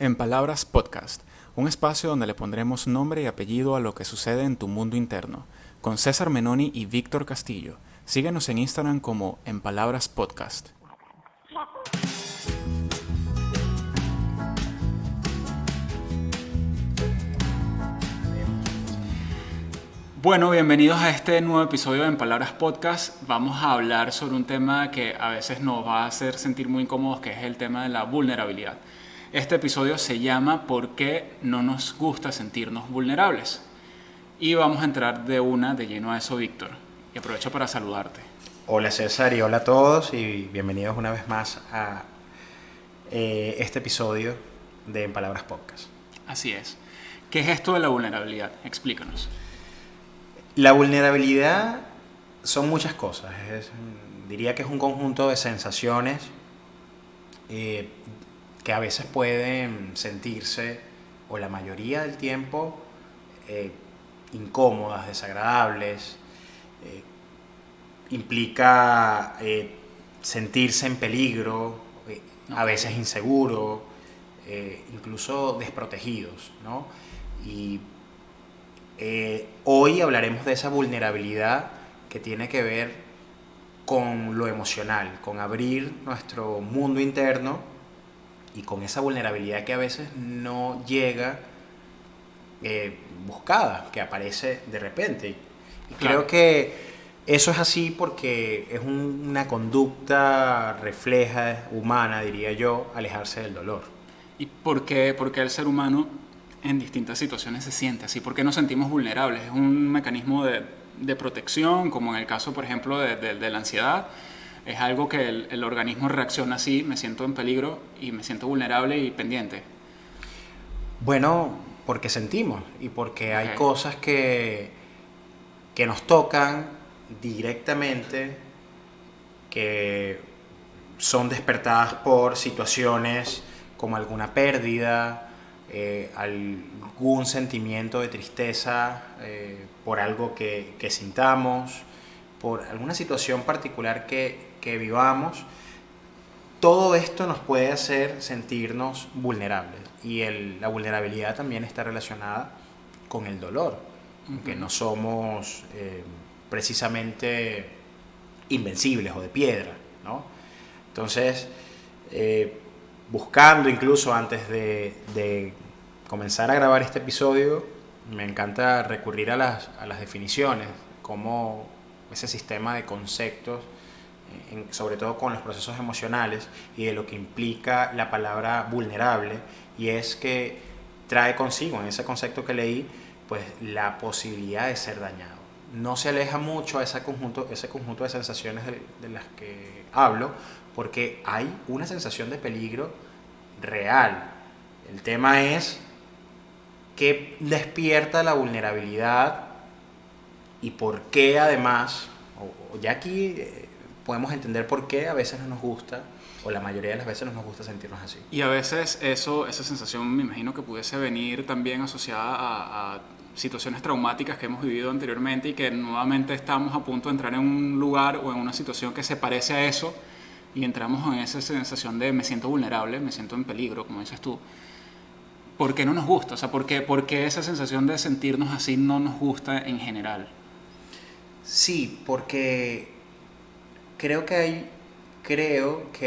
En Palabras Podcast, un espacio donde le pondremos nombre y apellido a lo que sucede en tu mundo interno, con César Menoni y Víctor Castillo. Síguenos en Instagram como En Palabras Podcast. Bueno, bienvenidos a este nuevo episodio de En Palabras Podcast. Vamos a hablar sobre un tema que a veces nos va a hacer sentir muy incómodos, que es el tema de la vulnerabilidad. Este episodio se llama ¿Por qué no nos gusta sentirnos vulnerables? Y vamos a entrar de lleno a eso, Víctor. Y aprovecho para saludarte. Hola César y hola a todos y bienvenidos una vez más a este episodio de En Palabras Podcast. Así es. ¿Qué es esto de la vulnerabilidad? Explícanos. La vulnerabilidad son muchas cosas. Diría que es un conjunto de sensaciones que a veces pueden sentirse, o la mayoría del tiempo, incómodas, desagradables. Implica sentirse en peligro, a veces inseguro, incluso desprotegidos, ¿no? Y hoy hablaremos de esa vulnerabilidad que tiene que ver con lo emocional, con abrir nuestro mundo interno y con esa vulnerabilidad que a veces no llega buscada, que aparece de repente. Y creo que eso es así porque es una conducta refleja, humana, diría yo, alejarse del dolor. ¿Y por qué el ser humano en distintas situaciones se siente así? ¿Por qué nos sentimos vulnerables? ¿Es un mecanismo de protección, como en el caso, por ejemplo, de la ansiedad? ¿Es algo que el organismo reacciona así, me siento en peligro y me siento vulnerable y pendiente? Bueno, porque sentimos y porque hay Okay. cosas que nos tocan directamente, que son despertadas por situaciones como alguna pérdida, algún sentimiento de tristeza por algo que sintamos, por alguna situación particular que vivamos. Todo esto nos puede hacer sentirnos vulnerables y la vulnerabilidad también está relacionada con el dolor, aunque no somos precisamente invencibles o de piedra, ¿no? Entonces, buscando incluso antes de comenzar a grabar este episodio, me encanta recurrir a las definiciones, como ese sistema de conceptos, sobre todo con los procesos emocionales y de lo que implica la palabra vulnerable, y es que trae consigo en ese concepto que leí pues la posibilidad de ser dañado. No se aleja mucho a ese conjunto de sensaciones de las que hablo, porque hay una sensación de peligro real. El tema es qué despierta la vulnerabilidad y por qué además, o ya aquí podemos entender por qué a veces no nos gusta, o la mayoría de las veces no nos gusta sentirnos así. Y a veces esa sensación me imagino que pudiese venir también asociada a situaciones traumáticas que hemos vivido anteriormente y que nuevamente estamos a punto de entrar en un lugar o en una situación que se parece a eso y entramos en esa sensación de me siento vulnerable, me siento en peligro, como dices tú. ¿Por qué no nos gusta? O sea, ¿por qué esa sensación de sentirnos así no nos gusta en general? Sí, porque creo que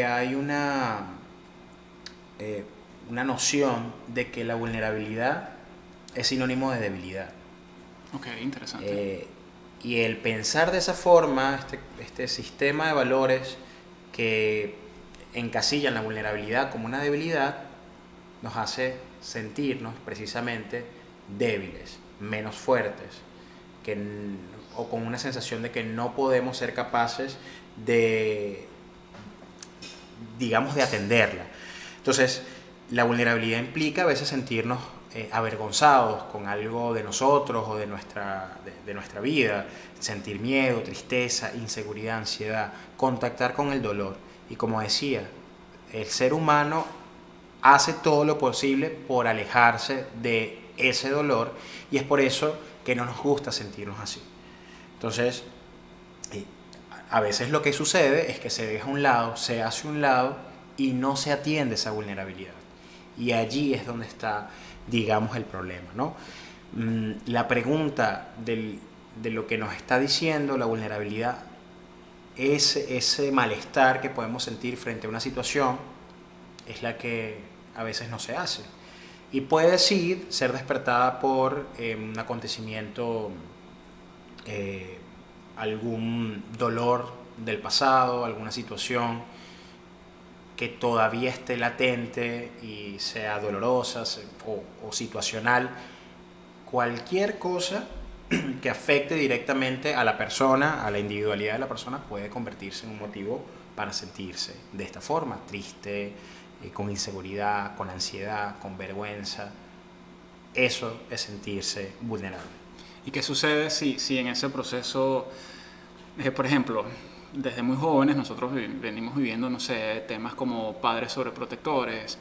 hay una noción de que la vulnerabilidad es sinónimo de debilidad. Ok, interesante. Y el pensar de esa forma, este sistema de valores que encasillan la vulnerabilidad como una debilidad, nos hace sentirnos precisamente débiles, menos fuertes, que, o con una sensación de que no podemos ser capaces de, digamos, de atenderla. Entonces, la vulnerabilidad implica a veces sentirnos avergonzados con algo de nosotros o de nuestra vida, sentir miedo, tristeza, inseguridad, ansiedad, contactar con el dolor. Y como decía, el ser humano hace todo lo posible por alejarse de ese dolor, y es por eso que no nos gusta sentirnos así. Entonces, a veces lo que sucede es que se deja a un lado, se hace a un lado y no se atiende esa vulnerabilidad. Y allí es donde está, digamos, el problema, ¿no? La pregunta de lo que nos está diciendo la vulnerabilidad es ese malestar que podemos sentir frente a una situación, es la que a veces no se hace. Y puede ser despertada por un acontecimiento, algún dolor del pasado, alguna situación que todavía esté latente y sea dolorosa o situacional. Cualquier cosa que afecte directamente a la persona, a la individualidad de la persona, puede convertirse en un motivo para sentirse de esta forma, triste, con inseguridad, con ansiedad, con vergüenza. Eso es sentirse vulnerable. ¿Y qué sucede si en ese proceso, por ejemplo, desde muy jóvenes nosotros venimos viviendo, no sé, temas como padres sobreprotectores,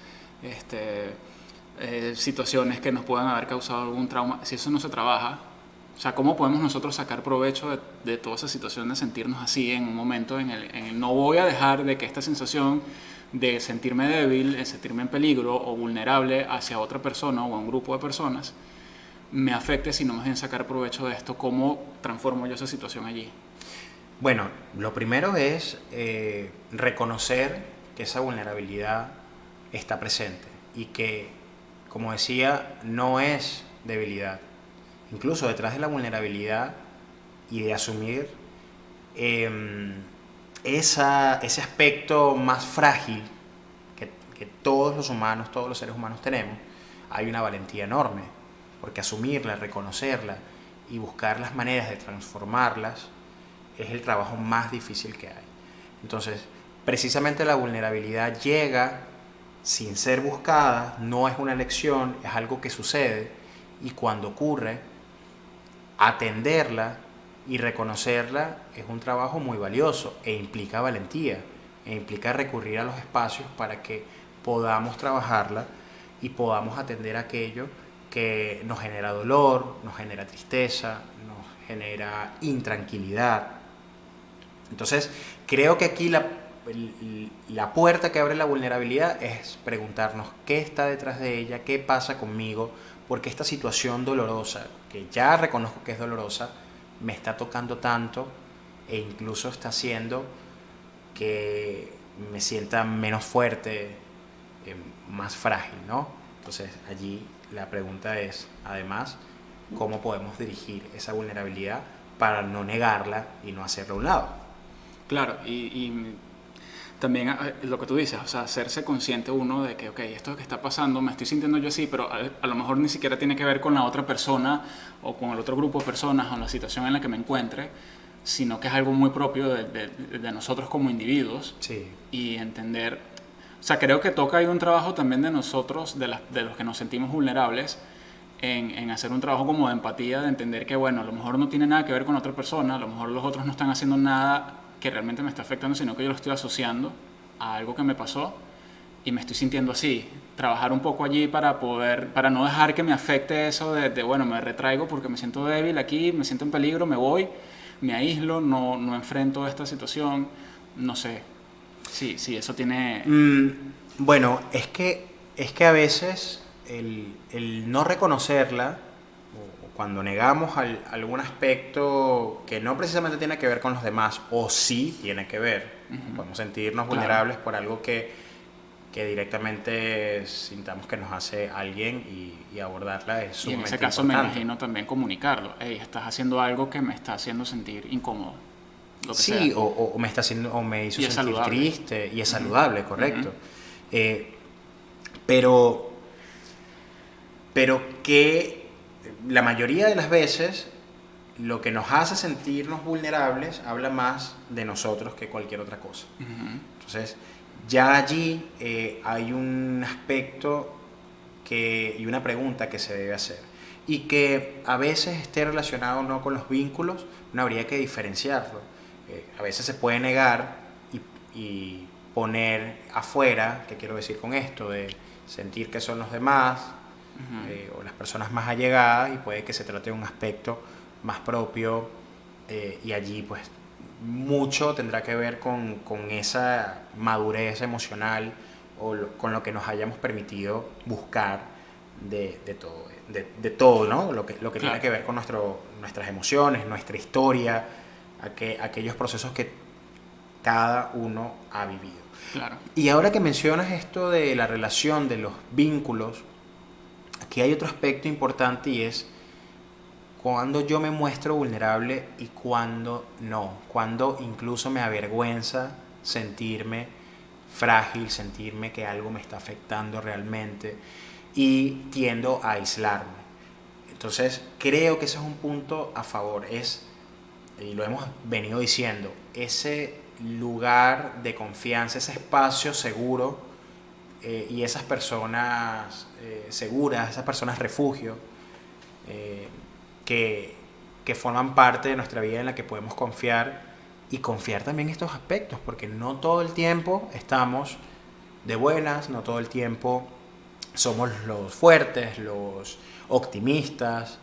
situaciones que nos puedan haber causado algún trauma? Si eso no se trabaja, o sea, ¿cómo podemos nosotros sacar provecho de toda esa situación de sentirnos así en un momento en el no voy a dejar de que esta sensación de sentirme débil, de sentirme en peligro o vulnerable hacia otra persona o a un grupo de personas me afecte, sino más bien sacar provecho de esto? ¿Cómo transformo yo esa situación allí? Bueno, lo primero es reconocer que esa vulnerabilidad está presente y que, como decía, no es debilidad. Incluso detrás de la vulnerabilidad y de asumir ese aspecto más frágil que todos los humanos, todos los seres humanos tenemos, hay una valentía enorme, porque asumirla, reconocerla y buscar las maneras de transformarlas es el trabajo más difícil que hay. Entonces, precisamente la vulnerabilidad llega sin ser buscada, no es una elección, es algo que sucede, y cuando ocurre, atenderla y reconocerla es un trabajo muy valioso e implica valentía, e implica recurrir a los espacios para que podamos trabajarla y podamos atender aquello que nos genera dolor, nos genera tristeza, nos genera intranquilidad. Entonces, creo que aquí la puerta que abre la vulnerabilidad es preguntarnos qué está detrás de ella, qué pasa conmigo, porque esta situación dolorosa, que ya reconozco que es dolorosa, me está tocando tanto e incluso está haciendo que me sienta menos fuerte, más frágil, ¿no? Entonces, allí la pregunta es, además, ¿cómo podemos dirigir esa vulnerabilidad para no negarla y no hacerla a un lado? Claro, y también lo que tú dices, o sea, hacerse consciente uno de que, ok, esto que está pasando, me estoy sintiendo yo así, pero a lo mejor ni siquiera tiene que ver con la otra persona o con el otro grupo de personas o la situación en la que me encuentre, sino que es algo muy propio de nosotros como individuos. Sí. Y entender, o sea, creo que toca ahí un trabajo también de nosotros, de los que nos sentimos vulnerables, en hacer un trabajo como de empatía, de entender que, bueno, a lo mejor no tiene nada que ver con otra persona, a lo mejor los otros no están haciendo nada que realmente me está afectando, sino que yo lo estoy asociando a algo que me pasó y me estoy sintiendo así. Trabajar un poco allí para no dejar que me afecte eso bueno, me retraigo porque me siento débil aquí, me siento en peligro, me voy, me aíslo, no enfrento esta situación, no sé. Sí, eso tiene... Bueno, es que a veces el no reconocerla, o cuando negamos algún aspecto que no precisamente tiene que ver con los demás, o sí tiene que ver, podemos sentirnos vulnerables por algo que directamente sintamos que nos hace alguien, y abordarla es sumamente importante. Y en ese caso me imagino también comunicarlo. Hey, estás haciendo algo que me está haciendo sentir incómodo. Lo que sí, sea. o me está haciendo, o me hizo Y es sentir saludable. triste, y es saludable, correcto. Pero que la mayoría de las veces lo que nos hace sentirnos vulnerables habla más de nosotros que cualquier otra cosa. Entonces, ya allí hay un aspecto y una pregunta que se debe hacer, y que a veces esté relacionado no con los vínculos, no habría que diferenciarlo. A veces se puede negar y poner afuera, ¿qué quiero decir con esto? De sentir que son los demás, o las personas más allegadas, y puede que se trate de un aspecto más propio, y allí pues mucho tendrá que ver con esa madurez emocional con lo que nos hayamos permitido buscar de todo, ¿no? Lo que Claro. tiene que ver con nuestras emociones, nuestra historia, aquellos procesos que cada uno ha vivido. Claro. Y ahora que mencionas esto de la relación, de los vínculos, aquí hay otro aspecto importante y es cuando yo me muestro vulnerable y cuando no, cuando incluso me avergüenza sentirme frágil, sentirme que algo me está afectando realmente y tiendo a aislarme. Entonces creo que ese es un punto a favor, y lo hemos venido diciendo, ese lugar de confianza, ese espacio seguro y esas personas seguras, esas personas refugio eh, que, que forman parte de nuestra vida en la que podemos confiar y confiar también en estos aspectos, porque no todo el tiempo estamos de buenas, no todo el tiempo somos los fuertes, los optimistas.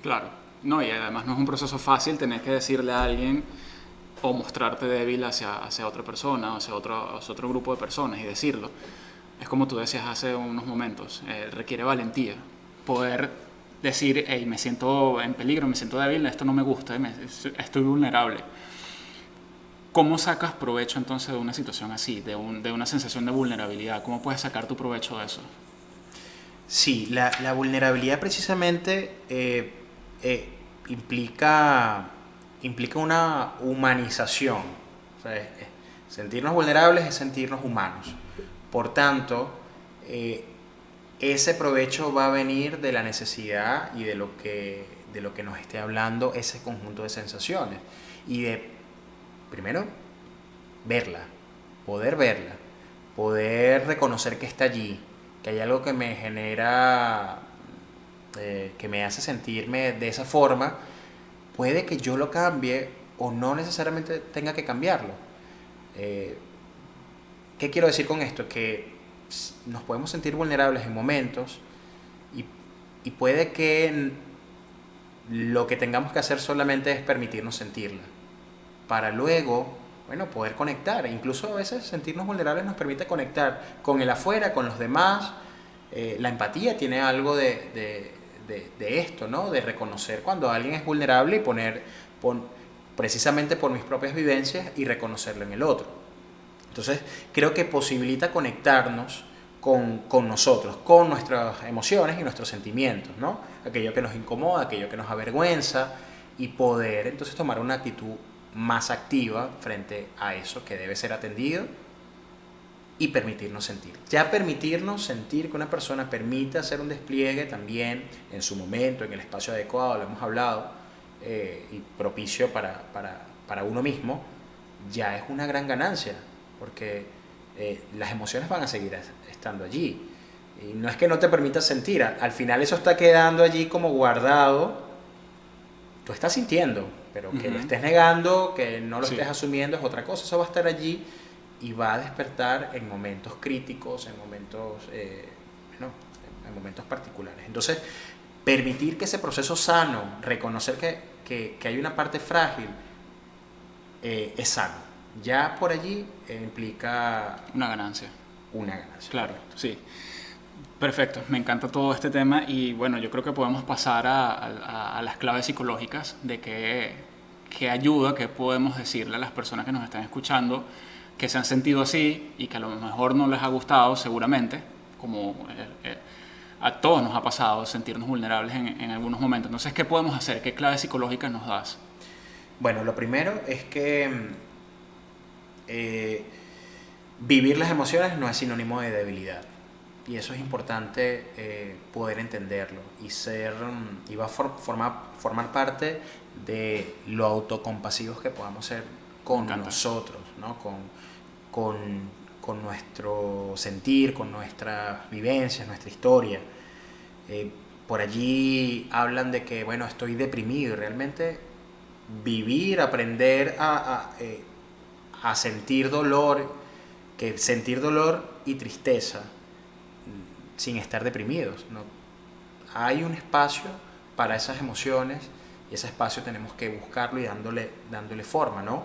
Claro. No, y además no es un proceso fácil tener que decirle a alguien o mostrarte débil hacia otra persona o hacia otro grupo de personas y decirlo. Es como tú decías hace unos momentos, requiere valentía. Poder decir, hey, me siento en peligro, me siento débil, esto no me gusta, estoy vulnerable. ¿Cómo sacas provecho entonces de una situación así, de una sensación de vulnerabilidad? ¿Cómo puedes sacar tu provecho de eso? Sí, la vulnerabilidad precisamente implica una humanización. O sea, sentirnos vulnerables es sentirnos humanos. Por tanto, ese provecho va a venir de la necesidad y de lo que nos esté hablando ese conjunto de sensaciones. Y de, primero, verla, poder reconocer que está allí, que hay algo que me genera, que me hace sentirme de esa forma, puede que yo lo cambie o no necesariamente tenga que cambiarlo. Eh, ¿Qué quiero decir con esto? Que nos podemos sentir vulnerables en momentos y, y puede que lo que tengamos que hacer solamente es permitirnos sentirla, para luego, bueno, poder conectar. E incluso a veces sentirnos vulnerables nos permite conectar con el afuera, con los demás. La empatía tiene algo de esto, ¿no? De reconocer cuando alguien es vulnerable y precisamente por mis propias vivencias y reconocerlo en el otro. Entonces, creo que posibilita conectarnos con nosotros, con nuestras emociones y nuestros sentimientos, ¿no? Aquello que nos incomoda, aquello que nos avergüenza, y poder entonces tomar una actitud más activa frente a eso que debe ser atendido y permitirnos sentir. Ya permitirnos sentir que una persona permite hacer un despliegue también en su momento, en el espacio adecuado, lo hemos hablado, y propicio para uno mismo, ya es una gran ganancia, porque las emociones van a seguir estando allí. Y no es que no te permitas sentir, al final eso está quedando allí como guardado. Tú estás sintiendo, pero que lo estés negando, que no lo estés asumiendo es otra cosa. Eso va a estar allí y va a despertar en momentos críticos, en momentos, en momentos particulares. Entonces, permitir que ese proceso sano, reconocer que hay una parte frágil, es sano. Ya por allí implica Una ganancia. una ganancia. Claro, sí. Perfecto, me encanta todo este tema y bueno, yo creo que podemos pasar a las claves psicológicas de qué ayuda, qué podemos decirle a las personas que nos están escuchando que se han sentido así y que a lo mejor no les ha gustado seguramente, como a todos nos ha pasado sentirnos vulnerables en algunos momentos. Entonces, ¿qué podemos hacer? ¿Qué claves psicológicas nos das? Bueno, lo primero es que vivir las emociones no es sinónimo de debilidad. Y eso es importante poder entenderlo y va a formar parte de lo autocompasivos que podamos ser con nosotros, ¿no? Con nuestro sentir, con nuestras vivencias, nuestra historia. Por allí hablan de que, bueno, estoy deprimido, y realmente vivir, aprender a sentir dolor, que sentir dolor y tristeza sin estar deprimidos, ¿no? Hay un espacio para esas emociones y ese espacio tenemos que buscarlo y dándole forma, ¿no?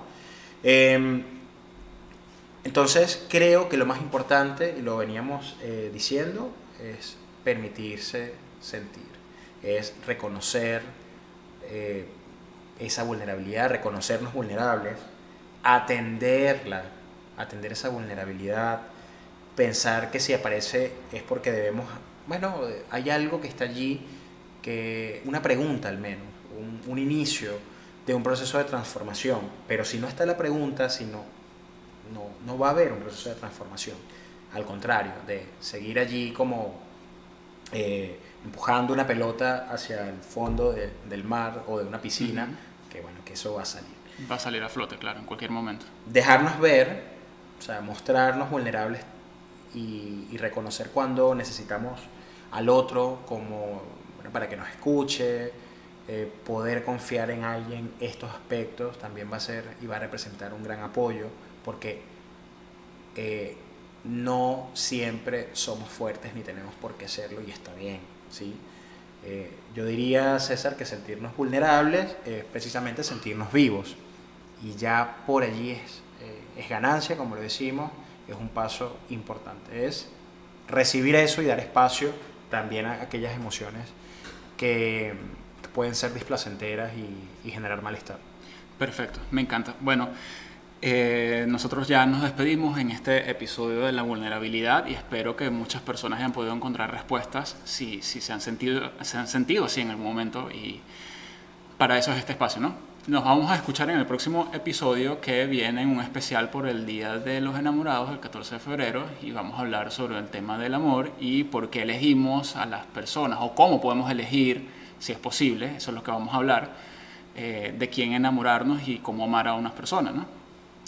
Entonces creo que lo más importante, y lo veníamos diciendo, es permitirse sentir, es reconocer esa vulnerabilidad, reconocernos vulnerables, atenderla, atender esa vulnerabilidad, pensar que si aparece es porque debemos, bueno, hay algo que está allí, que una pregunta al menos, un inicio de un proceso de transformación, pero si no está la pregunta, si no va a haber un proceso de transformación, al contrario, de seguir allí como empujando una pelota hacia el fondo del mar o de una piscina, que bueno, que eso va a salir. Va a salir a flote, claro, en cualquier momento. Dejarnos ver, o sea, mostrarnos vulnerables y reconocer cuando necesitamos al otro como, bueno, para que nos escuche, poder confiar en alguien, estos aspectos también va a ser y va a representar un gran apoyo, porque no siempre somos fuertes ni tenemos por qué serlo, y está bien, ¿sí? Yo diría, César, que sentirnos vulnerables es precisamente sentirnos vivos, y ya por allí es ganancia, como lo decimos, es un paso importante, es recibir eso y dar espacio también a aquellas emociones que pueden ser displacenteras y generar malestar. Perfecto, me encanta. Bueno, nosotros ya nos despedimos en este episodio de la vulnerabilidad y espero que muchas personas hayan podido encontrar respuestas si se han sentido así en algún momento, y para eso es este espacio, ¿no? Nos vamos a escuchar en el próximo episodio, que viene en un especial por el Día de los Enamorados, el 14 de febrero, y vamos a hablar sobre el tema del amor y por qué elegimos a las personas, o cómo podemos elegir, si es posible, eso es lo que vamos a hablar, de quién enamorarnos y cómo amar a unas personas, ¿no?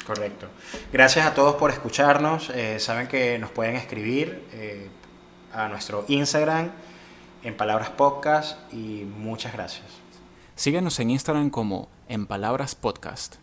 Correcto. Gracias a todos por escucharnos. Saben que nos pueden escribir a nuestro Instagram, En Palabras Podcast, y muchas gracias. Síguenos en Instagram como En Palabras Podcast.